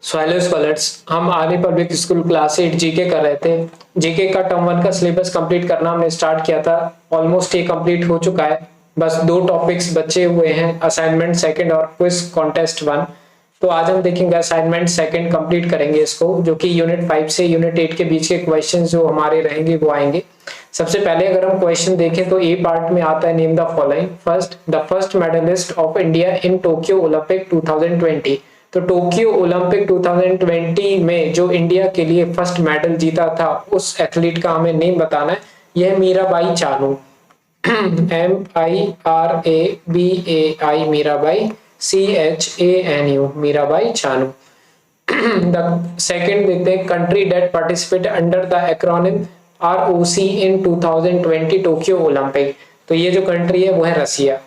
Hello scholars, हम army public school class 8 GK कर रहे थे। जीके का टर्म 1 का सिलेबस कंप्लीट करना हमने स्टार्ट किया था। ऑलमोस्ट ये कंप्लीट हो चुका है। बस 2 टॉपिक्स बचे हुए हैं, असाइनमेंट सेकंड और क्विज कॉन्टेस्ट 1। तो आज हम देखेंगे असाइनमेंट सेकंड कंप्लीट करेंगे इसको, जो कि यूनिट 5 से यूनिट 8 के बीच के क्वेश्चन जो हमारे रहेंगे वो आएंगे। सबसे पहले अगर हम क्वेश्चन देखें तो ए पार्ट में आता है name the following. First, the first medallist of India in Tokyo Olympic 2020। तो टोक्यो ओलंपिक 2020 में जो इंडिया के लिए फर्स्ट मेडल जीता था उस एथलीट का हमें नेम बताना है। यह Mirabai Chanu, MIRABAI, Mirabai, CHANU, Mirabai Chanu. The second देखते हैं, country that participate under the acronym ROC in 2020 Tokyo Olympic. तो ये जो कंट्री है वो है रसिया।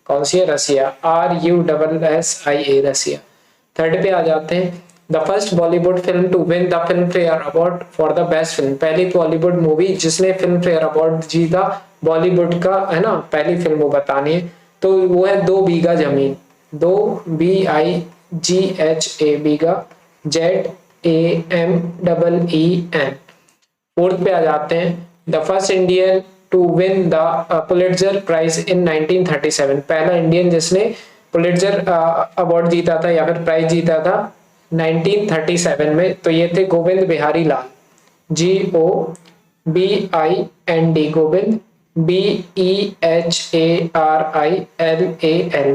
कौन सी है? रसिया, RUSSIA, रसिया। थर्ड पे आ जाते हैं, the first Bollywood film to win the Filmfare award for the best film. पहली बॉलीवुड मूवी जिसने फिल्म फेयर अवार्ड जीता बॉलीवुड का, है ना, पहली फिल्म वो बतानी है। तो वो है 2 बीघा जमीन, 2 BIGHA, बीघा, ZAMEEN। फोर्थ पे आ जाते हैं, the first Indian to win the Pulitzer Prize in 1937। पहला इंडियन जिसने पुलिट्जर अवार्ड जीता था या फिर प्राइज जीता था 1937 में, तो ये थे गोविंद बिहारी लाल, GOBIND, गोविंद, BEHARILAL,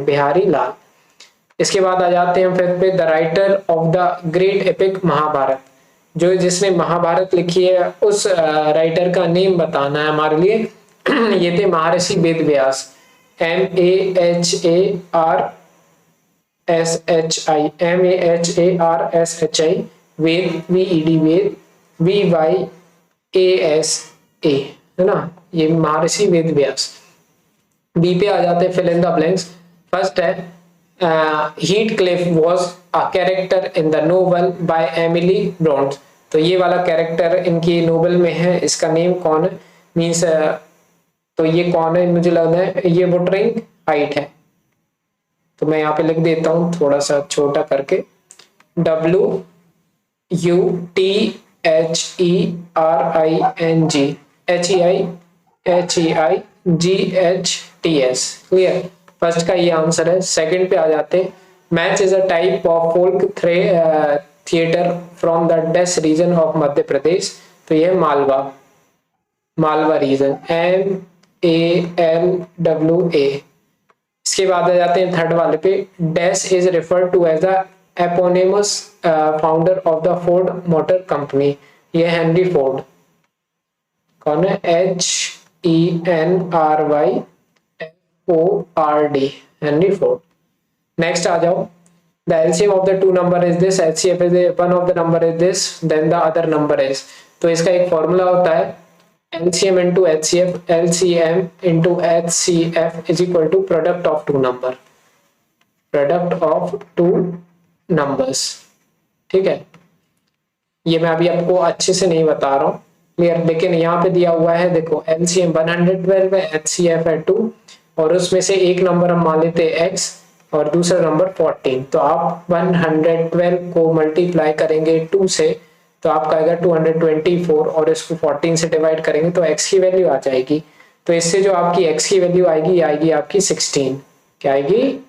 बिहारी लाल। इसके बाद आ जाते हैं फिर पे, the writer of the great epic Mahabharata. जो जिसने महाभारत लिखी है उस राइटर का नेम बताना है हमारे लिए। ये थे महर्षि वेद व्यास, MAHARSHI, वेद, VED, वेद, VYASA, है ना, ये महर्षि वेद व्यास। बी पे आ जाते हैं, fill in the blanks. First है, Heathcliff was a character in the novel by Emily Bronte. तो ये वाला कैरेक्टर इनकी नोवेल में है, इसका नेम कौन है? मींस तो ये कौन है? मुझे लग रहा है ये वुटरिंग हाइट है। तो मैं यहाँ पे लिख देता हूँ थोड़ा सा छोटा करके, WUTHERING HEIGHTS। क्लियर? फर्स्ट का ये आंसर है। सेकंड पे आ जाते हैं, Maach is a type of folk theatre from the dash region of Madhya Pradesh. तो ये मालवा, मालवा रीजन, MALWA। इसके बाद आ जाते हैं थर्ड वाले पे, dash is refer to as the eponymous founder of the Ford Motor Company. ये हेनरी फोर्ड। कौन है? HENRYFORD, Henry Ford. नेक्स्ट आ जाओ, the LCM of the two number is this, HCF is the one of the number is this, then the other number is। तो इसका एक formula होता है, LCM into HCF, LCM into HCF is equal to product of two number, product of two numbers। ठीक है, ये मैं अभी आपको अच्छे से नहीं बता रहा हूँ, क्लियर? लेकिन यहाँ पे दिया हुआ है, देखो LCM 112 है, HCF है 2, और उसमें से एक नंबर हम मान लेते हैं X और दूसरा नंबर 14। तो आप 112 को मल्टीप्लाई करेंगे 2 से तो आपका आएगा 224, और इसको 14 से डिवाइड करेंगे तो x की वैल्यू आ जाएगी। तो इससे जो आपकी x की वैल्यू आएगी, आएगी आपकी 16। क्या आएगी?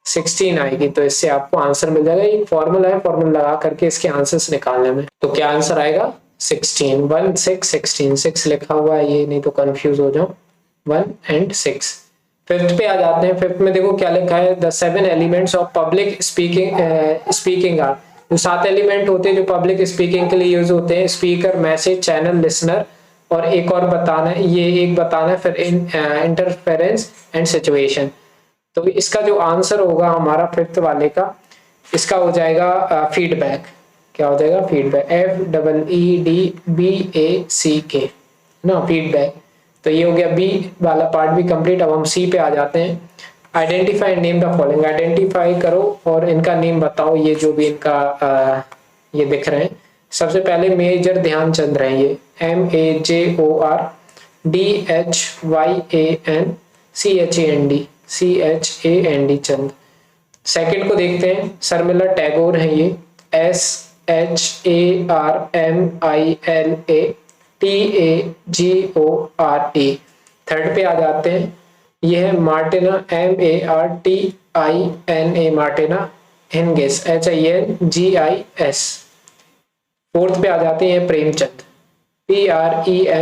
16 आएगी। तो इससे आपको आंसर मिल जाएगा। एक फॉर्मूला है, फॉर्मूला लगा करके इसके आंसर्स निकालने में। तो क्या आंसर आएगा? 16, 1 6 16, 6 लिखा हुआ है ये, नहीं तो कंफ्यूज हो जाओ, 1 and 6। फिफ्थ पे आ जाते हैं। फिफ्थ में देखो क्या लिखा है, the 7 elements of public speaking are. जो 7 एलिमेंट होते हैं जो पब्लिक स्पीकिंग के लिए यूज होते हैं, स्पीकर, मैसेज, चैनल, लिसनर, और एक और बताना है, ये एक बताना है फिर इंटरफेरेंस एंड सिचुएशन। तो इसका जो आंसर होगा हमारा फिफ्थ वाले का, इसका हो जाएगा फीडबैक। क्या हो जाएगा? फीडबैक, FEEDBACK ना, फीडबैक। तो ये हो गया बी वाला पार्ट भी कंप्लीट। अब हम सी पे आ जाते हैं, identify and name the following. Identify करो और इनका नेम बताओ, ये जो भी इनका ये दिख रहे हैं। सबसे पहले मेजर ध्यानचंद हैं, ये MAJORDHYANCHAND, चंद। सेकंड को देखते हैं, शर्मिला टैगोर हैं, ये SHARMILATAGORE। थर्ड पे आ जाते हैं, ये है Martina MARTINA Martina Hingis HINGIS। Fourth पे आ जाते हैं प्रेमचंद PREMCHAND।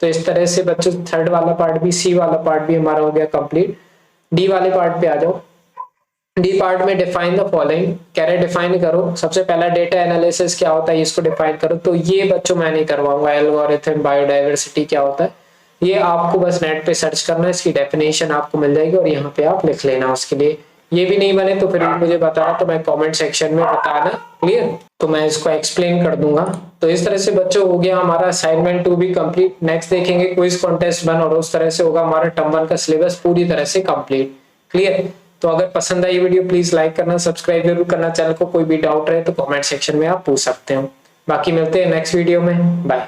तो इस तरह से बच्चों थर्ड वाला पार्ट भी, सी वाला पार्ट भी हमारा हो गया कंप्लीट। डी वाले पार्ट पे आ जाओ। डी पार्ट में डिफाइन द फॉलोइंग कह रहे डिफाइन करो। सबसे पहला डेटा एनालिसिस क्या होता है इसको डिफाइन करो। तो ये बच्चों मैं नहीं करवाऊंगा। एल्गोरिथम बायोडाइवर्सिटी क्या होता है ये आपको बस नेट पे सर्च करना है, इसकी डेफिनेशन आपको मिल जाएगी और यहाँ पे आप लिख लेना। उसके लिए ये भी नहीं बने तो फिर मुझे बताना, तो मैं कमेंट सेक्शन में बताना। क्लियर, तो मैं इसको एक्सप्लेन कर दूंगा। तो इस तरह से बच्चों हो गया हमारा असाइनमेंट 2 भी कंप्लीट। नेक्स्ट देखेंगे क्विज कॉन्टेस्ट 1 और उस तरह से होगा हमारा टर्म 1 का सिलेबस पूरी तरह से कंप्लीट। क्लियर, तो अगर पसंद आई वीडियो प्लीज लाइक करना, सब्सक्राइब जरूर करना चैनल को। कोई भी डाउट रहे तो कमेंट सेक्शन में आप पूछ सकते हो। बाकी मिलते हैं नेक्स्ट वीडियो में, बाय।